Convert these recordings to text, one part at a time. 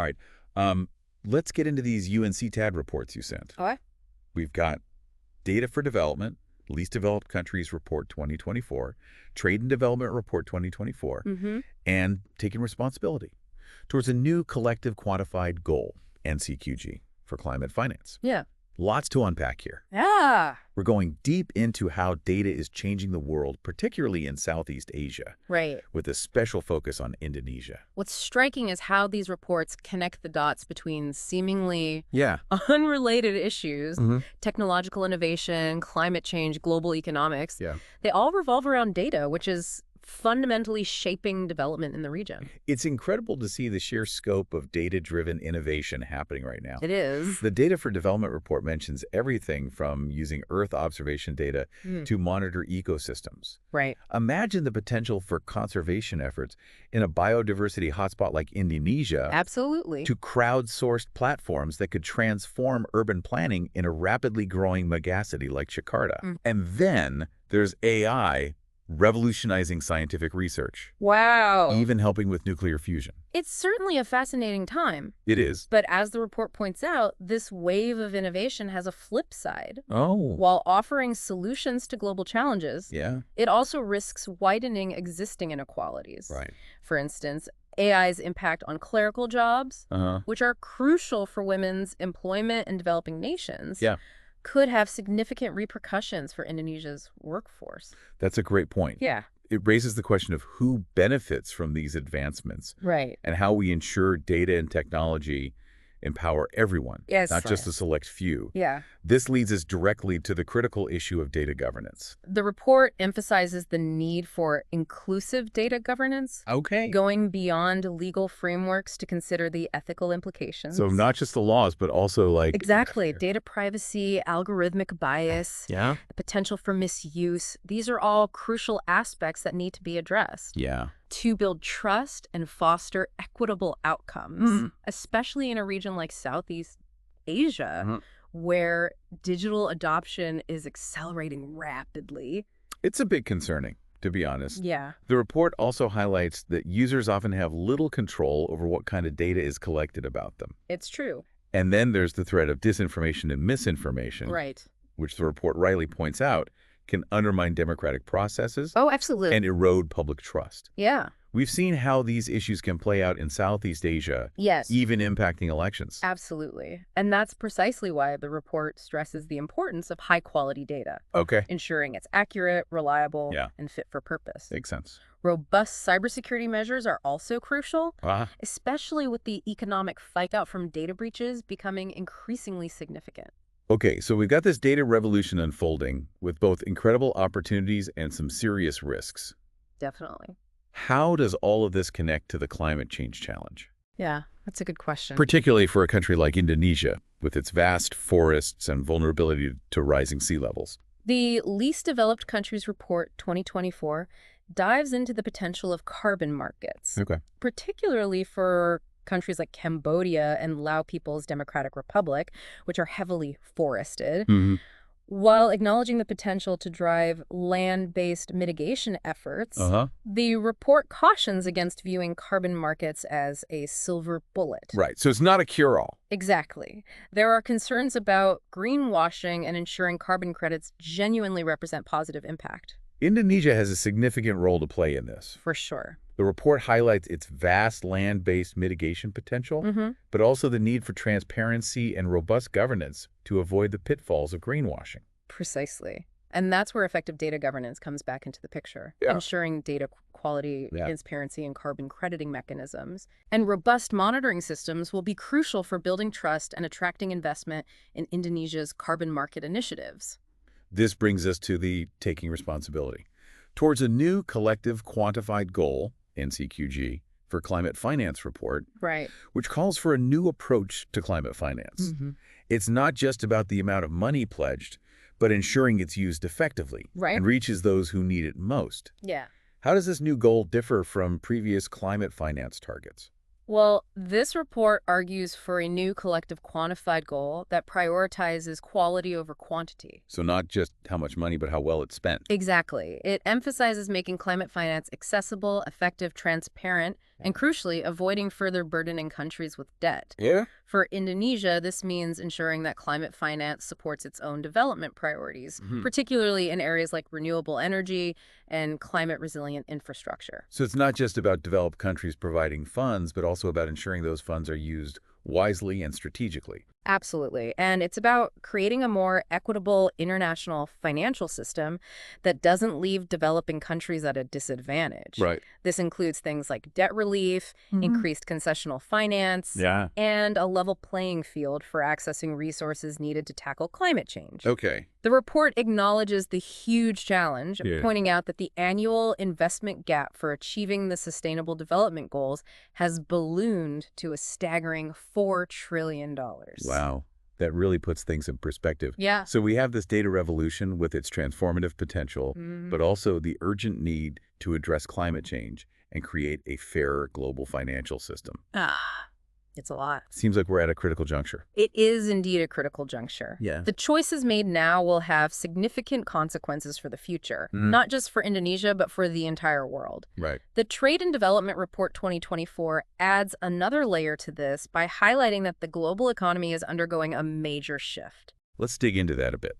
All right. Let's get into these UNCTAD reports you sent. Okay. We've got Data for Development, Least Developed Countries Report 2024, Trade and Development Report 2024, and Taking Responsibility towards a new Collective Quantified Goal, NCQG, for climate finance. Yeah. Lots to unpack here. Yeah. We're going deep into how data is changing the world, particularly in Southeast Asia, Right. with a special focus on Indonesia. What's striking is how these reports connect the dots between seemingly Yeah. unrelated issues, technological innovation, climate change, global economics. Yeah. They all revolve around data, which is fundamentally shaping development in the region. It's incredible to see the sheer scope of data-driven innovation happening right now. It is. The Data for Development report mentions everything from using Earth observation data to monitor ecosystems. Right. Imagine the potential for conservation efforts in a biodiversity hotspot like Indonesia. Absolutely. To crowdsourced platforms that could transform urban planning in a rapidly growing megacity like Jakarta. And then there's AI revolutionizing scientific research. Wow. Even helping with nuclear fusion. It's certainly a fascinating time. It is. But as the report points out, this wave of innovation has a flip side. Oh. While offering solutions to global challenges, Yeah. it also risks widening existing inequalities. Right. For instance, AI's impact on clerical jobs, which are crucial for women's employment in developing nations, could have significant repercussions for Indonesia's workforce. That's a great point. Yeah. It raises the question of who benefits from these advancements. Right. And how we ensure data and technology empower everyone, not just a select few. Yeah. This leads us directly to the critical issue of data governance. The report emphasizes the need for inclusive data governance, going beyond legal frameworks to consider the ethical implications. So not just the laws, but also like... Exactly. Data privacy, algorithmic bias, the potential for misuse. These are all crucial aspects that need to be addressed. Yeah. To build trust and foster equitable outcomes, especially in a region like Southeast Asia, where digital adoption is accelerating rapidly. It's a bit concerning, to be honest. Yeah. The report also highlights that users often have little control over what kind of data is collected about them. It's true. And then there's the threat of disinformation and misinformation, Right. which the report rightly points out can undermine democratic processes Oh, absolutely. and erode public trust. Yeah. We've seen how these issues can play out in Southeast Asia, Yes. even impacting elections. Absolutely. And that's precisely why the report stresses the importance of high-quality data, ensuring it's accurate, reliable, and fit for purpose. Makes sense. Robust cybersecurity measures are also crucial, especially with the economic fallout from data breaches becoming increasingly significant. Okay, so we've got this data revolution unfolding with both incredible opportunities and some serious risks. Definitely. How does all of this connect to the climate change challenge? Yeah, that's a good question. Particularly for a country like Indonesia, with its vast forests and vulnerability to rising sea levels. The Least Developed Countries Report 2024 dives into the potential of carbon markets, particularly for countries like Cambodia and Lao People's Democratic Republic, which are heavily forested, while acknowledging the potential to drive land-based mitigation efforts. The report cautions against viewing carbon markets as a silver bullet. Right, so it's not a cure-all. Exactly. There are concerns about greenwashing and ensuring carbon credits genuinely represent positive impact. Indonesia has a significant role to play in this. For sure. The report highlights its vast land-based mitigation potential, but also the need for transparency and robust governance to avoid the pitfalls of greenwashing. Precisely. And that's where effective data governance comes back into the picture, ensuring data quality, transparency, and carbon crediting mechanisms. And robust monitoring systems will be crucial for building trust and attracting investment in Indonesia's carbon market initiatives. This brings us to the taking responsibility towards a new Collective Quantified Goal, NCQG, for climate finance report, which calls for a new approach to climate finance. It's not just about the amount of money pledged, but ensuring it's used effectively and reaches those who need it most. How does this new goal differ from previous climate finance targets? Well, this report argues for a new collective quantified goal that prioritizes quality over quantity. So not just how much money, but how well it's spent. Exactly. It emphasizes making climate finance accessible, effective, transparent, and crucially, avoiding further burdening countries with debt. Yeah? For Indonesia, this means ensuring that climate finance supports its own development priorities, particularly in areas like renewable energy and climate-resilient infrastructure. So it's not just about developed countries providing funds, but also about ensuring those funds are used wisely and strategically. Absolutely. And it's about creating a more equitable international financial system that doesn't leave developing countries at a disadvantage. Right. This includes things like debt relief, increased concessional finance, and a level playing field for accessing resources needed to tackle climate change. Okay. The report acknowledges the huge challenge, pointing out that the annual investment gap for achieving the Sustainable Development Goals has ballooned to a staggering $4 trillion. Wow. That really puts things in perspective. Yeah. So we have this data revolution with its transformative potential, but also the urgent need to address climate change and create a fairer global financial system. It's a lot. Seems like we're at a critical juncture. It is indeed a critical juncture. Yeah. The choices made now will have significant consequences for the future, not just for Indonesia, but for the entire world. Right. The Trade and Development Report 2024 adds another layer to this by highlighting that the global economy is undergoing a major shift. Let's dig into that a bit.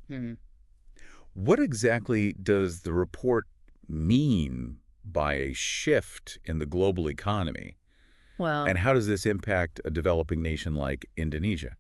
What exactly does the report mean by a shift in the global economy? Well, and how does this impact a developing nation like Indonesia?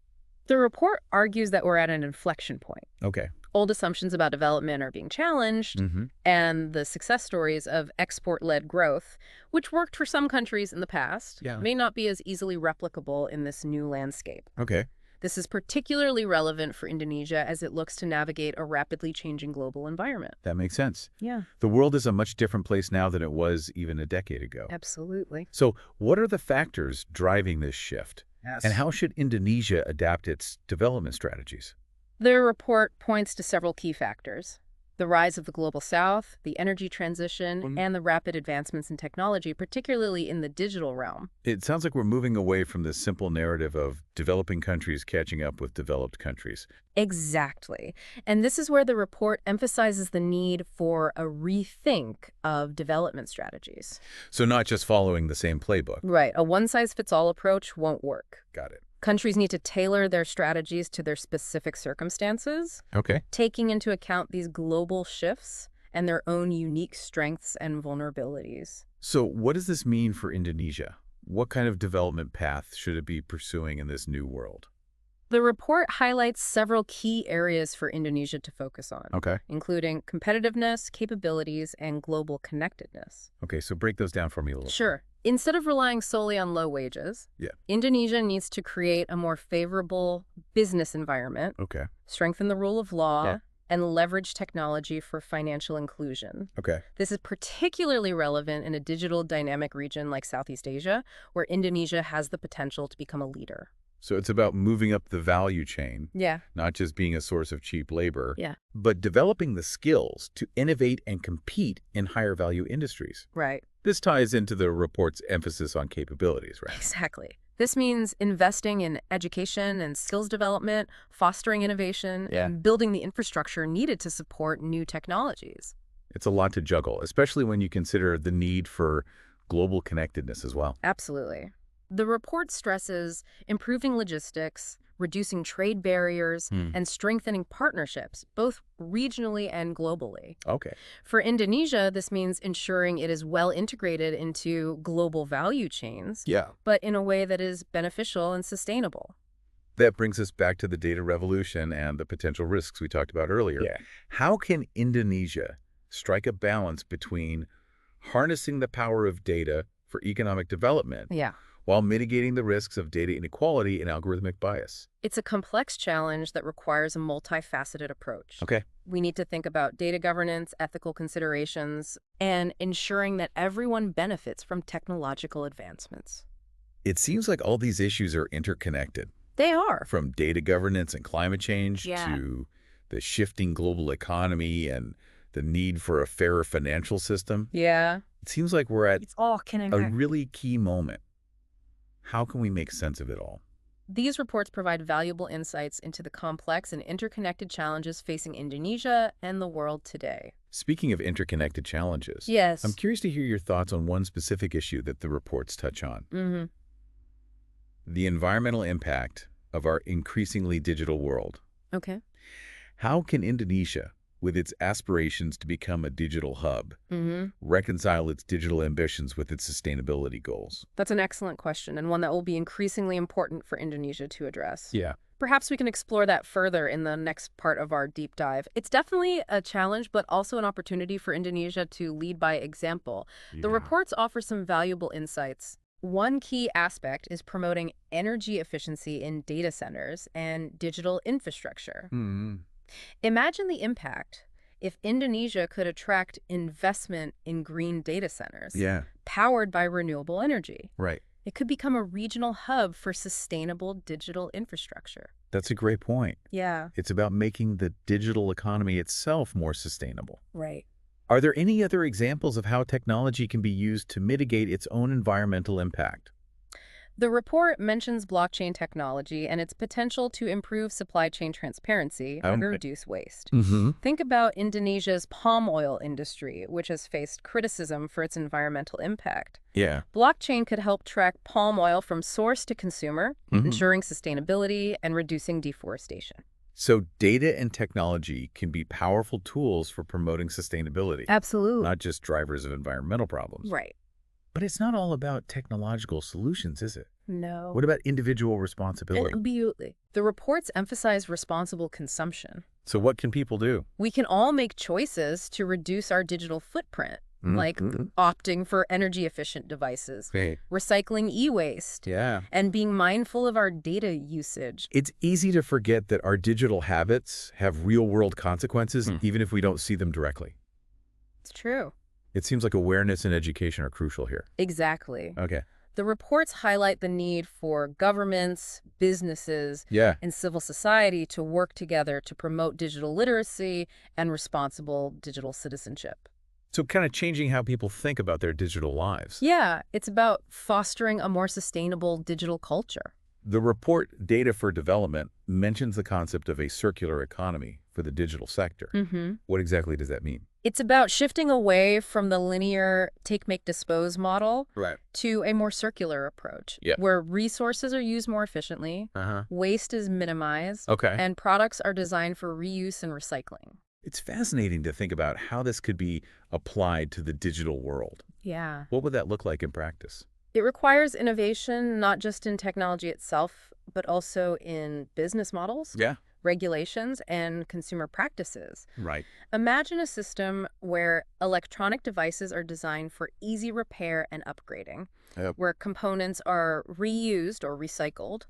The report argues that we're at an inflection point. Okay. Old assumptions about development are being challenged, and the success stories of export-led growth, which worked for some countries in the past, may not be as easily replicable in this new landscape. Okay. This is particularly relevant for Indonesia as it looks to navigate a rapidly changing global environment. That makes sense. Yeah. The world is a much different place now than it was even a decade ago. Absolutely. So what are the factors driving this shift? Yes. And how should Indonesia adapt its development strategies? The report points to several key factors: the rise of the Global South, the energy transition, and the rapid advancements in technology, particularly in the digital realm. It sounds like we're moving away from this simple narrative of developing countries catching up with developed countries. Exactly. And this is where the report emphasizes the need for a rethink of development strategies. So not just following the same playbook. Right. A one-size-fits-all approach won't work. Got it. Countries need to tailor their strategies to their specific circumstances, Okay. taking into account these global shifts and their own unique strengths and vulnerabilities. So what does this mean for Indonesia? What kind of development path should it be pursuing in this new world? The report highlights several key areas for Indonesia to focus on, including competitiveness, capabilities, and global connectedness. Okay, so break those down for me a little. Sure. Instead of relying solely on low wages, Indonesia needs to create a more favorable business environment, strengthen the rule of law, and leverage technology for financial inclusion. This is particularly relevant in a digital dynamic region like Southeast Asia, where Indonesia has the potential to become a leader. So it's about moving up the value chain, not just being a source of cheap labor, but developing the skills to innovate and compete in higher value industries. Right. This ties into the report's emphasis on capabilities, right? Exactly. This means investing in education and skills development, fostering innovation, and building the infrastructure needed to support new technologies. It's a lot to juggle, especially when you consider the need for global connectedness as well. Absolutely. The report stresses improving logistics, reducing trade barriers, and strengthening partnerships, both regionally and globally. For Indonesia, this means ensuring it is well integrated into global value chains, but in a way that is beneficial and sustainable. That brings us back to the data revolution and the potential risks we talked about earlier. How can Indonesia strike a balance between harnessing the power of data for economic development while mitigating the risks of data inequality and algorithmic bias? It's a complex challenge that requires a multifaceted approach. We need to think about data governance, ethical considerations, and ensuring that everyone benefits from technological advancements. It seems like all these issues are interconnected. They are. From data governance and climate change to the shifting global economy and the need for a fairer financial system. It seems like we're at It's all connected. a really key moment. How can we make sense of it all? These reports provide valuable insights into the complex and interconnected challenges facing Indonesia and the world today. Speaking of interconnected challenges, Yes. I'm curious to hear your thoughts on one specific issue that the reports touch on. The environmental impact of our increasingly digital world. Okay. How can Indonesia, with its aspirations to become a digital hub, reconcile its digital ambitions with its sustainability goals? That's an excellent question, and one that will be increasingly important for Indonesia to address. Yeah. Perhaps we can explore that further in the next part of our deep dive. It's definitely a challenge, but also an opportunity for Indonesia to lead by example. The reports offer some valuable insights. One key aspect is promoting energy efficiency in data centers and digital infrastructure. Imagine the impact if Indonesia could attract investment in green data centers powered by renewable energy. Right. It could become a regional hub for sustainable digital infrastructure. That's a great point. Yeah. It's about making the digital economy itself more sustainable. Right. Are there any other examples of how technology can be used to mitigate its own environmental impact? The report mentions blockchain technology and its potential to improve supply chain transparency and reduce waste. Think about Indonesia's palm oil industry, which has faced criticism for its environmental impact. Yeah. Blockchain could help track palm oil from source to consumer, ensuring sustainability and reducing deforestation. So data and technology can be powerful tools for promoting sustainability. Absolutely. Not just drivers of environmental problems. Right. But it's not all about technological solutions, is it? No. What about individual responsibility? Absolutely. The reports emphasize responsible consumption. So what can people do? We can all make choices to reduce our digital footprint, like opting for energy-efficient devices, recycling e-waste, and being mindful of our data usage. It's easy to forget that our digital habits have real-world consequences, even if we don't see them directly. It's true. It seems like awareness and education are crucial here. Exactly. Okay. The reports highlight the need for governments, businesses, and civil society to work together to promote digital literacy and responsible digital citizenship. So kind of changing how people think about their digital lives. Yeah, it's about fostering a more sustainable digital culture. The report, Data for Development, mentions the concept of a circular economy for the digital sector. What exactly does that mean? It's about shifting away from the linear take, make, dispose model to a more circular approach, where resources are used more efficiently, waste is minimized, and products are designed for reuse and recycling. It's fascinating to think about how this could be applied to the digital world. Yeah. What would that look like in practice? It requires innovation, not just in technology itself, but also in business models, regulations, and consumer practices. Right. Imagine a system where electronic devices are designed for easy repair and upgrading, where components are reused or recycled,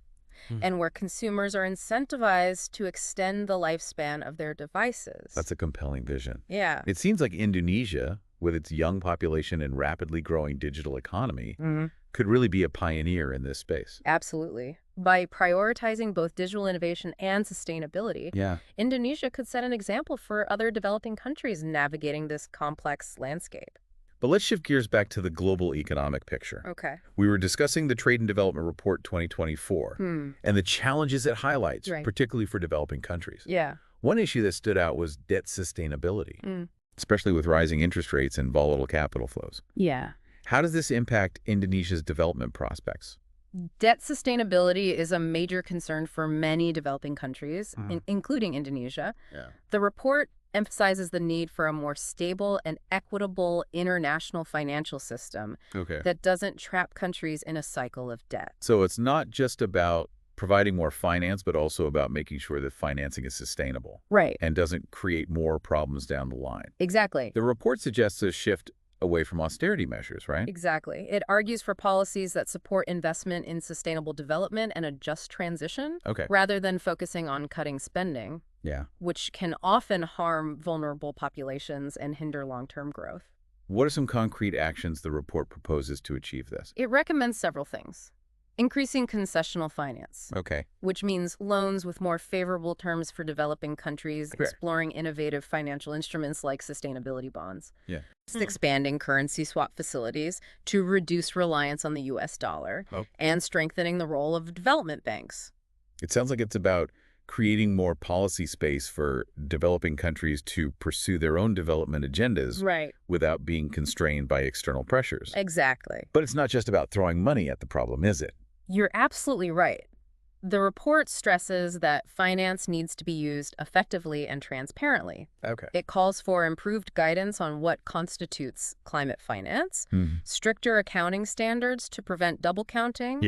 and where consumers are incentivized to extend the lifespan of their devices. That's a compelling vision. Yeah. It seems like Indonesia, with its young population and rapidly growing digital economy, could really be a pioneer in this space. Absolutely. By prioritizing both digital innovation and sustainability, Indonesia could set an example for other developing countries navigating this complex landscape. But let's shift gears back to the global economic picture. Okay. We were discussing the Trade and Development Report 2024 and the challenges it highlights, particularly for developing countries. Yeah. One issue that stood out was debt sustainability, especially with rising interest rates and volatile capital flows. Yeah. How does this impact Indonesia's development prospects? Debt sustainability is a major concern for many developing countries, including Indonesia. The report emphasizes the need for a more stable and equitable international financial system that doesn't trap countries in a cycle of debt. So it's not just about providing more finance, but also about making sure that financing is sustainable. Right. And doesn't create more problems down the line. Exactly. The report suggests a shift away from austerity measures, right? Exactly. It argues for policies that support investment in sustainable development and a just transition, rather than focusing on cutting spending, which can often harm vulnerable populations and hinder long-term growth. What are some concrete actions the report proposes to achieve this? It recommends several things. Increasing concessional finance. Okay. Which means loans with more favorable terms for developing countries, exploring innovative financial instruments like sustainability bonds. Yeah. Expanding currency swap facilities to reduce reliance on the U.S. dollar and strengthening the role of development banks. It sounds like it's about creating more policy space for developing countries to pursue their own development agendas without being constrained by external pressures. Exactly. But it's not just about throwing money at the problem, is it? You're absolutely right. The report stresses that finance needs to be used effectively and transparently. Okay. It calls for improved guidance on what constitutes climate finance, stricter accounting standards to prevent double counting,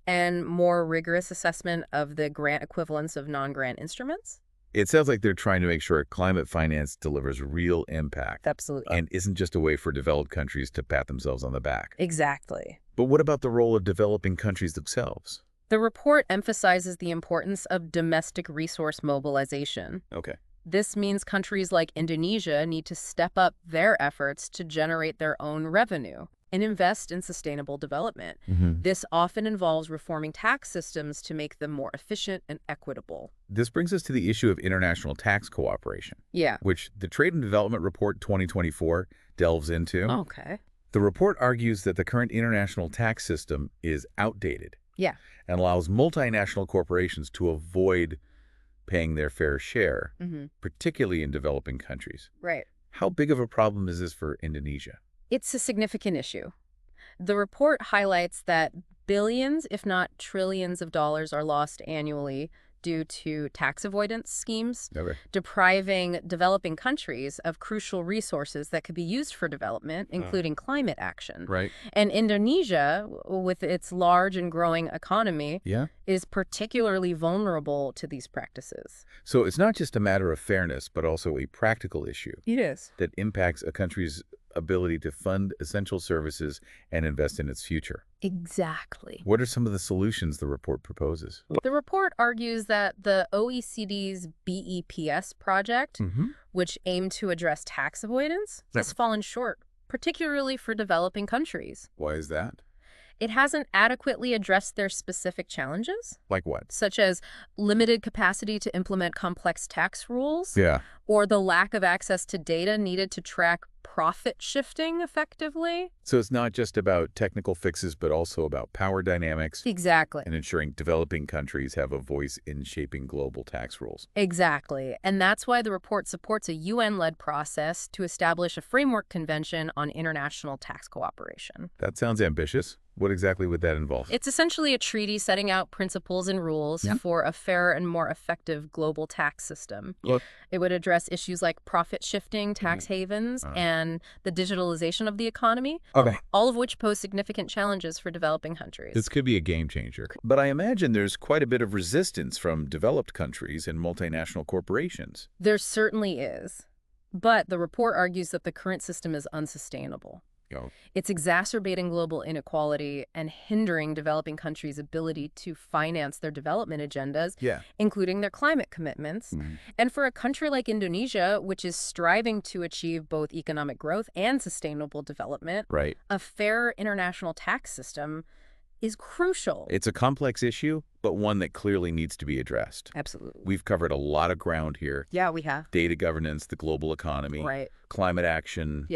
and more rigorous assessment of the grant equivalence of non-grant instruments. It sounds like they're trying to make sure climate finance delivers real impact. Absolutely. And isn't just a way for developed countries to pat themselves on the back. Exactly. But what about the role of developing countries themselves? The report emphasizes the importance of domestic resource mobilization. Okay. This means countries like Indonesia need to step up their efforts to generate their own revenue and invest in sustainable development. This often involves reforming tax systems to make them more efficient and equitable. This brings us to the issue of international tax cooperation, which the Trade and Development Report 2024 delves into. Okay. The report argues that the current international tax system is outdated and allows multinational corporations to avoid paying their fair share, particularly in developing countries. Right. How big of a problem is this for Indonesia? It's a significant issue. The report highlights that billions, if not trillions of dollars are lost annually due to tax avoidance schemes, depriving developing countries of crucial resources that could be used for development, including climate action. And Indonesia, with its large and growing economy, is particularly vulnerable to these practices. So it's not just a matter of fairness, but also a practical issue. It is. That impacts a country's ability to fund essential services and invest in its future. Exactly. What are some of the solutions the report proposes? The report argues that the OECD's BEPS project, which aimed to address tax avoidance, has fallen short, particularly for developing countries. Why is that? It hasn't adequately addressed their specific challenges. Like what? Such as limited capacity to implement complex tax rules. Or the lack of access to data needed to track profit shifting effectively. So it's not just about technical fixes, but also about power dynamics. Exactly. And ensuring developing countries have a voice in shaping global tax rules. Exactly. And that's why the report supports a UN-led process to establish a framework convention on international tax cooperation. That sounds ambitious. What exactly would that involve? It's essentially a treaty setting out principles and rules for a fairer and more effective global tax system. It would address issues like profit shifting, tax havens, and the digitalization of the economy, all of which pose significant challenges for developing countries. This could be a game changer. But I imagine there's quite a bit of resistance from developed countries and multinational corporations. There certainly is. But the report argues that the current system is unsustainable. It's exacerbating global inequality and hindering developing countries' ability to finance their development agendas, including their climate commitments. And for a country like Indonesia, which is striving to achieve both economic growth and sustainable development, a fair international tax system is crucial. It's a complex issue, but one that clearly needs to be addressed. Absolutely. We've covered a lot of ground here. Yeah, we have. Data governance, the global economy, climate action,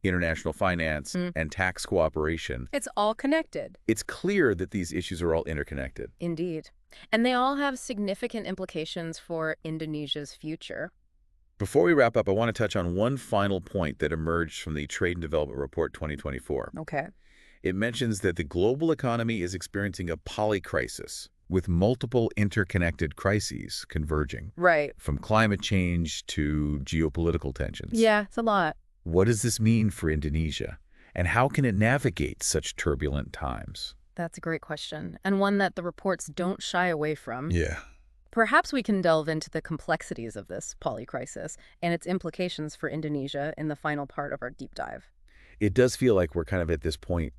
international finance, and tax cooperation. It's all connected. It's clear that these issues are all interconnected. Indeed. And they all have significant implications for Indonesia's future. Before we wrap up, I want to touch on one final point that emerged from the Trade and Development Report 2024. Okay. It mentions that the global economy is experiencing a polycrisis, with multiple interconnected crises converging. From climate change to geopolitical tensions. Yeah, it's a lot. What does this mean for Indonesia? And how can it navigate such turbulent times? That's a great question, and one that the reports don't shy away from. Yeah. Perhaps we can delve into the complexities of this polycrisis and its implications for Indonesia in the final part of our deep dive. It does feel like we're kind of at this point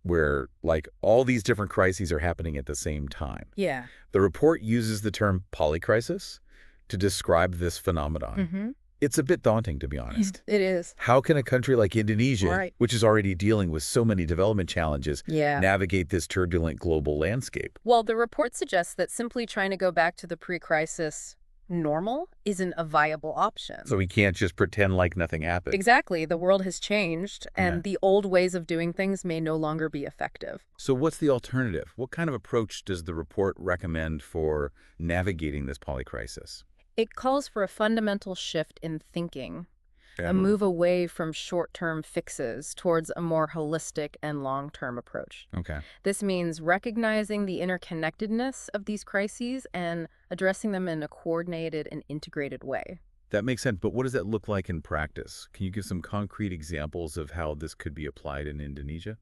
where, like, all these different crises are happening at the same time. Yeah. The report uses the term polycrisis to describe this phenomenon. It's a bit daunting, to be honest. It is. How can a country like Indonesia, which is already dealing with so many development challenges, navigate this turbulent global landscape? Well, the report suggests that simply trying to go back to the pre-crisis normal isn't a viable option. So we can't just pretend like nothing happened. Exactly. The world has changed, and the old ways of doing things may no longer be effective. So what's the alternative? What kind of approach does the report recommend for navigating this polycrisis? It calls for a fundamental shift in thinking, a move away from short-term fixes towards a more holistic and long-term approach. Okay. This means recognizing the interconnectedness of these crises and addressing them in a coordinated and integrated way. That makes sense, but what does that look like in practice? Can you give some concrete examples of how this could be applied in Indonesia?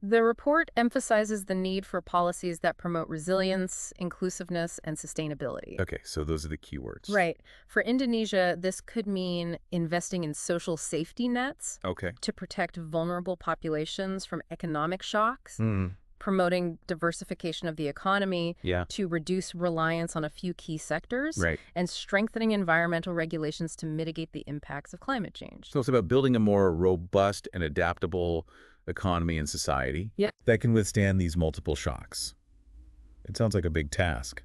The report emphasizes the need for policies that promote resilience, inclusiveness, and sustainability. Okay, so those are the key words. Right. For Indonesia, this could mean investing in social safety nets to protect vulnerable populations from economic shocks, promoting diversification of the economy to reduce reliance on a few key sectors, and strengthening environmental regulations to mitigate the impacts of climate change. So it's about building a more robust and adaptable economy and society that can withstand these multiple shocks. It sounds like a big task.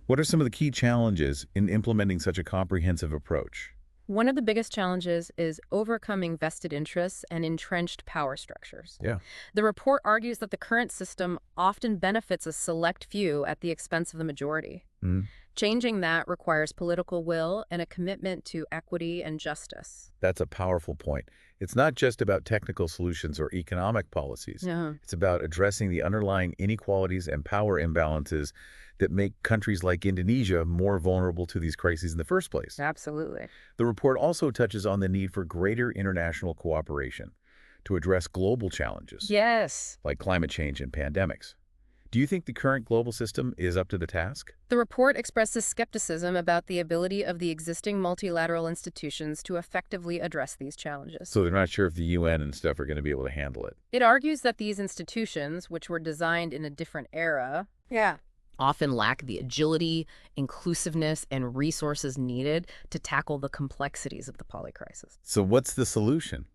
What are some of the key challenges in implementing such a comprehensive approach? One of the biggest challenges is overcoming vested interests and entrenched power structures. The report argues that the current system often benefits a select few at the expense of the majority. Changing that requires political will and a commitment to equity and justice. That's a powerful point. It's not just about technical solutions or economic policies. It's about addressing the underlying inequalities and power imbalances that make countries like Indonesia more vulnerable to these crises in the first place. Absolutely. The report also touches on the need for greater international cooperation to address global challenges. Like climate change and pandemics. Do you think the current global system is up to the task? The report expresses skepticism about the ability of the existing multilateral institutions to effectively address these challenges. So they're not sure if the UN and stuff are going to be able to handle it. It argues that these institutions, which were designed in a different era, often lack the agility, inclusiveness, and resources needed to tackle the complexities of the polycrisis. So what's the solution?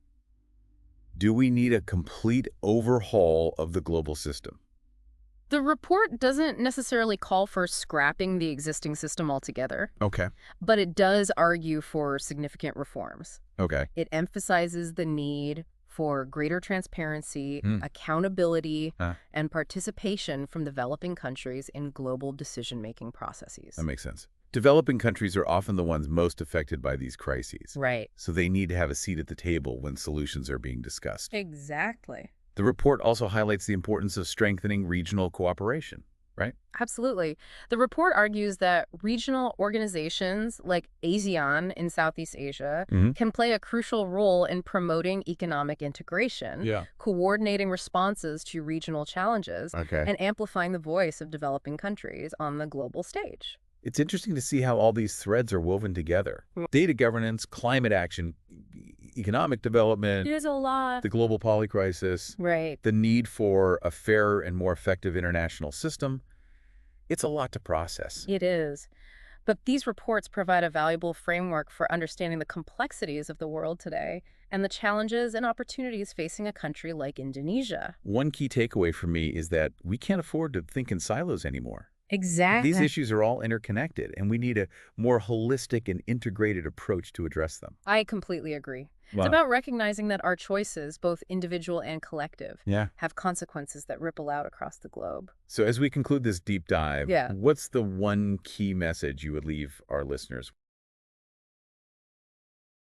Do we need a complete overhaul of the global system? The report doesn't necessarily call for scrapping the existing system altogether. But it does argue for significant reforms. It emphasizes the need for greater transparency, accountability, and participation from developing countries in global decision-making processes. That makes sense. Developing countries are often the ones most affected by these crises. So they need to have a seat at the table when solutions are being discussed. Exactly. The report also highlights the importance of strengthening regional cooperation, right? Absolutely. The report argues that regional organizations like ASEAN in Southeast Asia can play a crucial role in promoting economic integration, coordinating responses to regional challenges, and amplifying the voice of developing countries on the global stage. It's interesting to see how all these threads are woven together. Data governance, climate action, economic development. There's a lot. The global polycrisis. The need for a fairer and more effective international system. It's a lot to process. It is. But these reports provide a valuable framework for understanding the complexities of the world today and the challenges and opportunities facing a country like Indonesia. One key takeaway for me is that we can't afford to think in silos anymore. Exactly. These issues are all interconnected, and we need a more holistic and integrated approach to address them. I completely agree. It's about recognizing that our choices, both individual and collective, have consequences that ripple out across the globe. So as we conclude this deep dive, what's the one key message you would leave our listeners